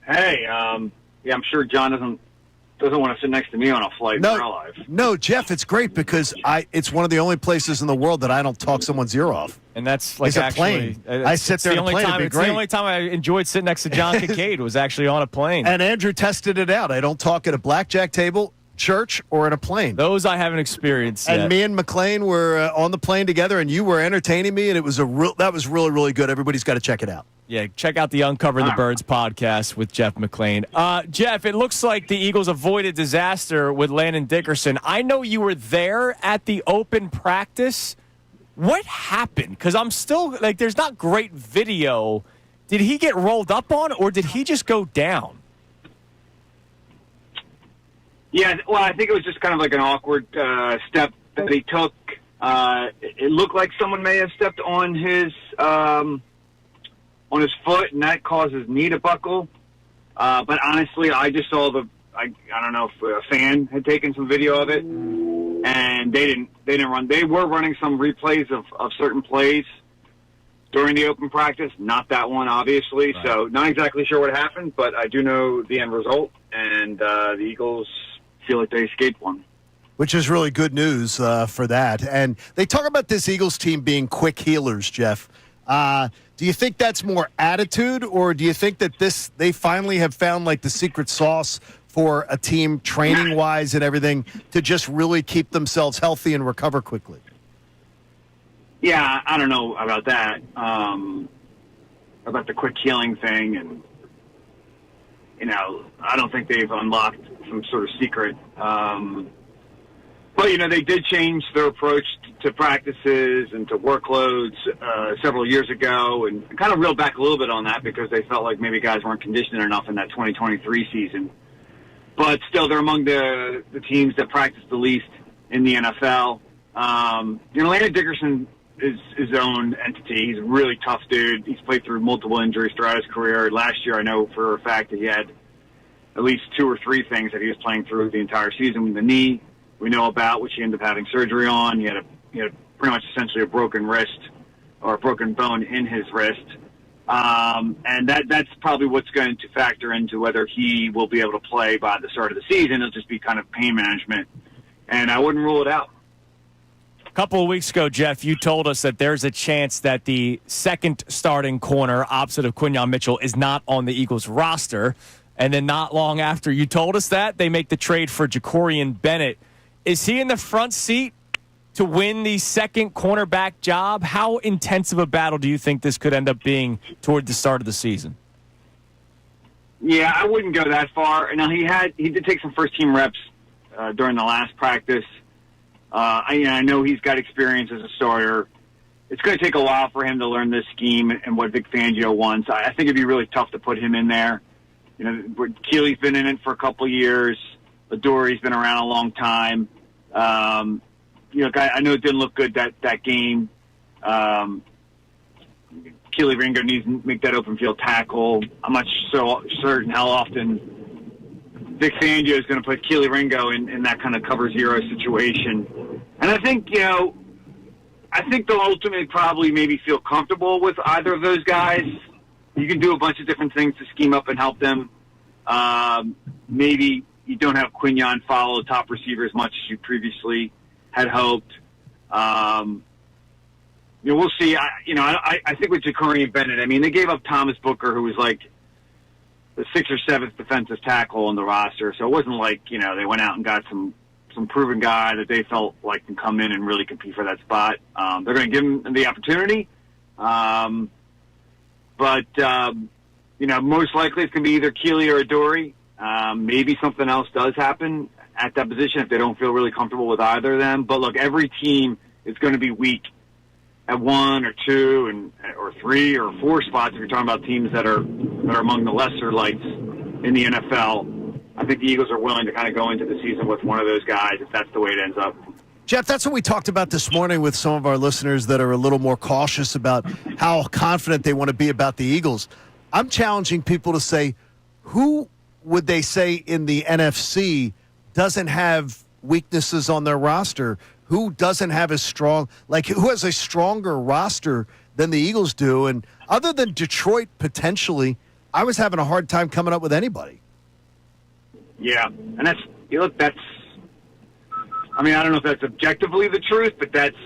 Hey, yeah, I'm sure John doesn't want to sit next to me on a flight in real life. No, Jeff, it's great because it's one of the only places in the world that I don't talk someone's ear off. And that's like a plane. I sit there on a plane. It's the only time I enjoyed sitting next to John Kincade was actually on a plane. And Andrew tested it out. I don't talk at a blackjack table, church, or in a plane. Those I haven't experienced yet. And me and McLane were on the plane together, and you were entertaining me, and it was that was really, really good. Everybody's got to check it out. Yeah, check out the Uncover the Birds podcast with Jeff McLane. Jeff, it looks like the Eagles avoided disaster with Landon Dickerson. I know you were there at the open practice. What happened? Because I'm still, there's not great video. Did he get rolled up on, or did he just go down? Yeah, well, I think it was just kind of like an awkward step that he took. It looked like someone may have stepped on his foot, and that caused his knee to buckle. But honestly, I just saw I don't know if a fan had taken some video of it, and they didn't run. They were running some replays of certain plays during the open practice, not that one, obviously. Right. So not exactly sure what happened, but I do know the end result, and the Eagles feel like they escaped one. Which is really good news for that. And they talk about this Eagles team being quick healers, Jeff. Do you think that's more attitude, or do you think that they finally have found the secret sauce for a team training-wise and everything to just really keep themselves healthy and recover quickly? Yeah, I don't know about that, about the quick healing thing. And, I don't think they've unlocked some sort of secret. But, they did change their approach to practices and to workloads several years ago, and kind of reeled back a little bit on that because they felt like maybe guys weren't conditioned enough in that 2023 season. But still, they're among the teams that practice the least in the NFL. Landon Dickerson is his own entity. He's a really tough dude. He's played through multiple injuries throughout his career. Last year, I know for a fact that he had at least 2 or 3 things that he was playing through the entire season. The knee we know about, which he ended up having surgery on. He had pretty much essentially a broken wrist or a broken bone in his wrist. And that's probably what's going to factor into whether he will be able to play by the start of the season. It'll just be kind of pain management. And I wouldn't rule it out. A couple of weeks ago, Jeff, you told us that there's a chance that the second starting corner opposite of Quinyon Mitchell is not on the Eagles roster. And then not long after you told us that, they make the trade for Jacan Bennett. Is he in the front seat to win the second cornerback job? How intense of a battle do you think this could end up being toward the start of the season? Yeah, I wouldn't go that far. Now, he did take some first-team reps during the last practice. I know he's got experience as a starter. It's going to take a while for him to learn this scheme and what Vic Fangio wants. I think it'd be really tough to put him in there. Keely's been in it for a couple years. Adori's been around a long time. I know it didn't look good that game. Keely Ringo needs to make that open field tackle. I'm not so certain how often Vic Fangio is going to put Keely Ringo in that kind of cover zero situation. And I think, they'll ultimately probably maybe feel comfortable with either of those guys. You can do a bunch of different things to scheme up and help them. Maybe you don't have Quinyon follow the top receiver as much as you previously had hoped. We'll see. I think with Jacan Bennett, they gave up Thomas Booker, who was like the 6th or 7th defensive tackle on the roster. So it wasn't like, they went out and got some proven guy that they felt like can come in and really compete for that spot. They're going to give him the opportunity. But most likely it's going to be either Keely or Adori. Maybe something else does happen at that position if they don't feel really comfortable with either of them. But look, every team is going to be weak at 1 or 2 or 3 or 4 spots if you're talking about teams that are among the lesser lights in the NFL. I think the Eagles are willing to kind of go into the season with one of those guys if that's the way it ends up. Jeff, that's what we talked about this morning with some of our listeners that are a little more cautious about how confident they want to be about the Eagles. I'm challenging people to say, who would they say in the NFC doesn't have weaknesses on their roster? Who doesn't have as strong, who has a stronger roster than the Eagles do? And other than Detroit, potentially, I was having a hard time coming up with anybody. Yeah, and that's I mean, I don't know if that's objectively the truth, but that's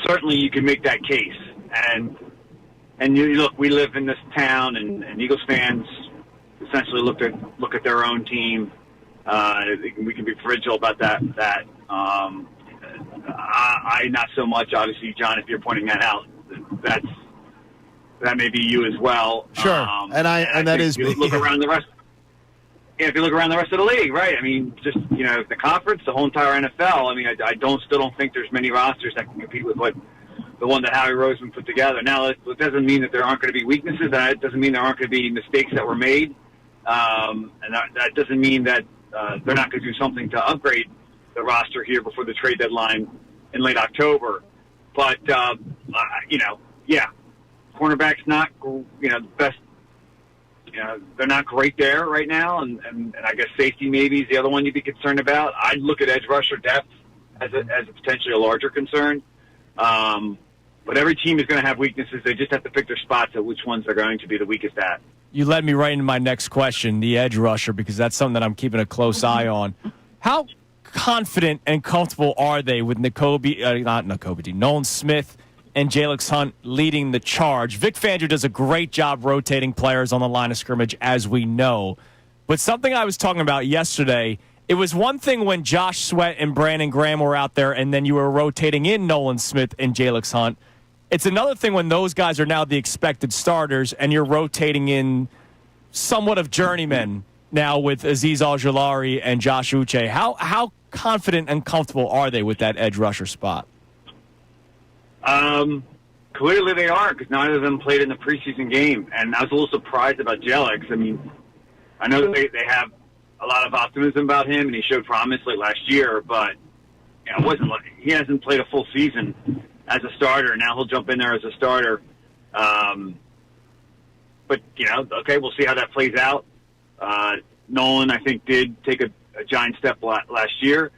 certainly you can make that case. And you look, we live in this town, and Eagles fans essentially look at their own team. We can be fragile about that. I not so much. Obviously, John, if you're pointing that out, that may be you as well. Sure, and that is me. Look around the rest. Yeah, if you look around the rest of the league, right? I mean, just the conference, the whole entire NFL. I mean, I still don't think there's many rosters that can compete with the one that Howie Roseman put together. Now, it doesn't mean that there aren't going to be weaknesses. It doesn't mean there aren't going to be mistakes that were made, and that doesn't mean that they're not going to do something to upgrade the roster here before the trade deadline in late October. But cornerback's not the best. They're not great there right now, and I guess safety maybe is the other one you'd be concerned about. I'd look at edge rusher depth as a potentially a larger concern. But every team is going to have weaknesses. They just have to pick their spots at which ones they're going to be the weakest at. You led me right into my next question, the edge rusher, because that's something that I'm keeping a close eye on. How confident and comfortable are they with Nolan Smith and Jalix Hunt leading the charge? Vic Fangio does a great job rotating players on the line of scrimmage, as we know. But something I was talking about yesterday, it was one thing when Josh Sweat and Brandon Graham were out there and then you were rotating in Nolan Smith and Jalix Hunt. It's another thing when those guys are now the expected starters and you're rotating in somewhat of journeymen now with Azeez Al-Jolari and Josh Uche. How confident and comfortable are they with that edge rusher spot? Clearly they are, because neither of them played in the preseason game. And I was a little surprised about Jalix. I mean, I know they have a lot of optimism about him, and he showed promise late last year, but it wasn't like he hasn't played a full season as a starter. Now he'll jump in there as a starter. But, okay, we'll see how that plays out. Nolan, I think, did take a giant step last year.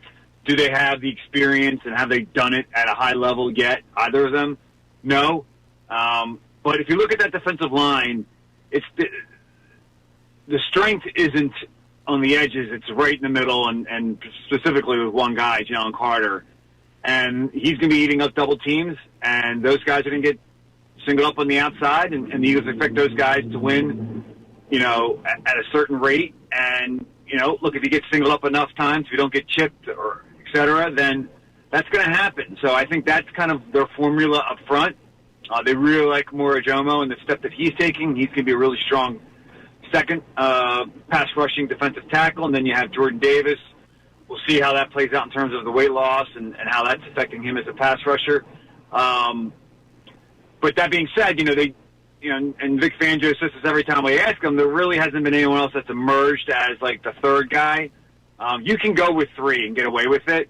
Do they have the experience, and have they done it at a high level yet, either of them? No. But if you look at that defensive line, it's the strength isn't on the edges. It's right in the middle, and specifically with one guy, Jalen Carter. And he's going to be eating up double teams, and those guys are going to get singled up on the outside, and the Eagles expect those guys to win, at a certain rate. And, look, if you get singled up enough times, if you don't get chipped or et cetera, then that's going to happen. So I think that's kind of their formula up front. They really like Morojomo and the step that he's taking. He's going to be a really strong second pass rushing defensive tackle. And then you have Jordan Davis. We'll see how that plays out in terms of the weight loss and how that's affecting him as a pass rusher. But that being said, and Vic Fangio says this every time we ask him, there really hasn't been anyone else that's emerged as like the third guy. You can go with three and get away with it.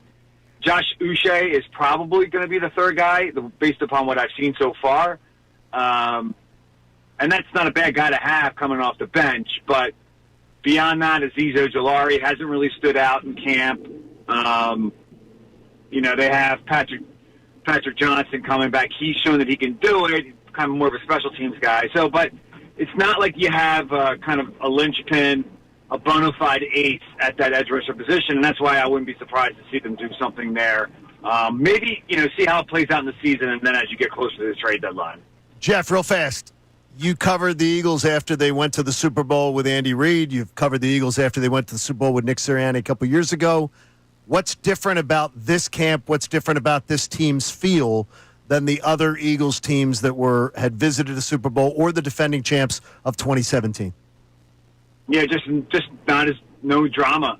Josh Uche is probably going to be the third guy based upon what I've seen so far. And that's not a bad guy to have coming off the bench, but beyond that, Azeez Al-Jolari hasn't really stood out in camp. They have Patrick Johnson coming back. He's shown that he can do it. He's kind of more of a special teams guy. So, but it's not like you have kind of a linchpin, a bona fide ace at that edge rusher position, and that's why I wouldn't be surprised to see them do something there. Maybe, see how it plays out in the season, and then as you get closer to the trade deadline. Jeff, real fast. You covered the Eagles after they went to the Super Bowl with Andy Reid. You've covered the Eagles after they went to the Super Bowl with Nick Sirianni a couple years ago. What's different about this camp? What's different about this team's feel than the other Eagles teams that had visited the Super Bowl or the defending champs of 2017? Yeah, just no drama.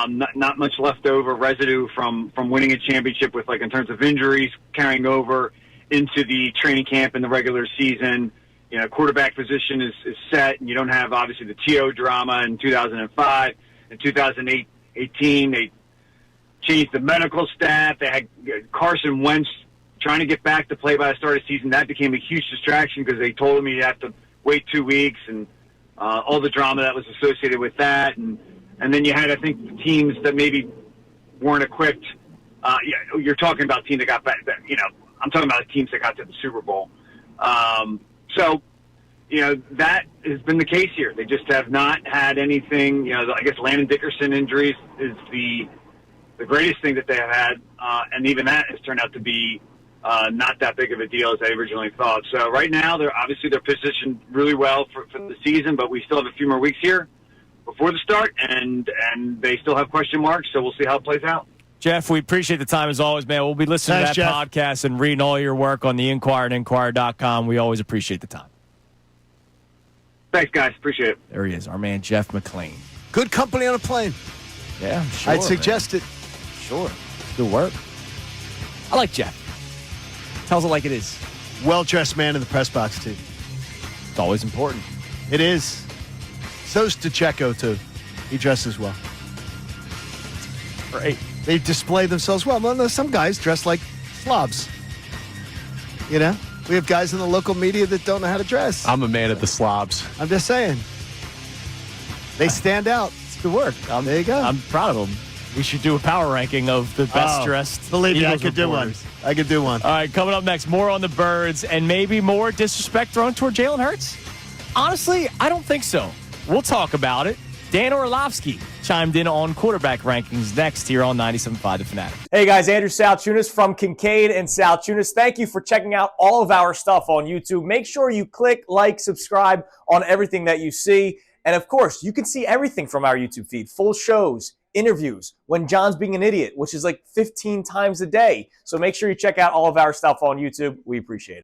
Not much leftover residue from winning a championship with, like, in terms of injuries carrying over into the training camp and the regular season. Quarterback position is set, and you don't have, obviously, the T.O. drama in 2005. In 2018, they changed the medical staff. They had Carson Wentz trying to get back to play by the start of the season. That became a huge distraction because they told him he'd have to wait 2 weeks, and all the drama that was associated with that. And then you had, I think, teams that maybe weren't equipped. You're talking about a team that got back. I'm talking about teams that got to the Super Bowl. So, that has been the case here. They just have not had anything. I guess Landon Dickerson injuries is the greatest thing that they have had, and even that has turned out to be not that big of a deal as I originally thought. So right now, they're positioned really well for the season, but we still have a few more weeks here before the start, and they still have question marks, so we'll see how it plays out. Jeff, we appreciate the time as always, man. We'll be listening to that podcast and reading all your work on the Inquirer and Inquirer.com. We always appreciate the time. Thanks, guys. Appreciate it. There he is, our man Jeff McLane. Good company on a plane. Yeah, sure. I'd suggest it. Sure. Good work. I like Jeff. Tells it like it is. Well-dressed man in the press box, too. It's always important. It is. So's DeCecco, too. He dresses well. Great. They display themselves well. No, some guys dress like slobs. We have guys in the local media that don't know how to dress. I'm a man of the slobs. I'm just saying. They stand out. It's good work. There you go. I'm proud of them. We should do a power ranking of the best dressed. Believe me, I Eagles could do one. reporters. I could do one. All right, coming up next, more on the Birds and maybe more disrespect thrown toward Jalen Hurts. Honestly, I don't think so. We'll talk about it. Dan Orlovsky chimed in on quarterback rankings next here on 97.5 The Fanatic. Hey guys, Andrew Salciunas from Kincade and Salciunas. Thank you for checking out all of our stuff on YouTube. Make sure you click, like, subscribe on everything that you see. And of course, you can see everything from our YouTube feed. Full shows, interviews, when John's being an idiot, which is like 15 times a day. So make sure you check out all of our stuff on YouTube. We appreciate it.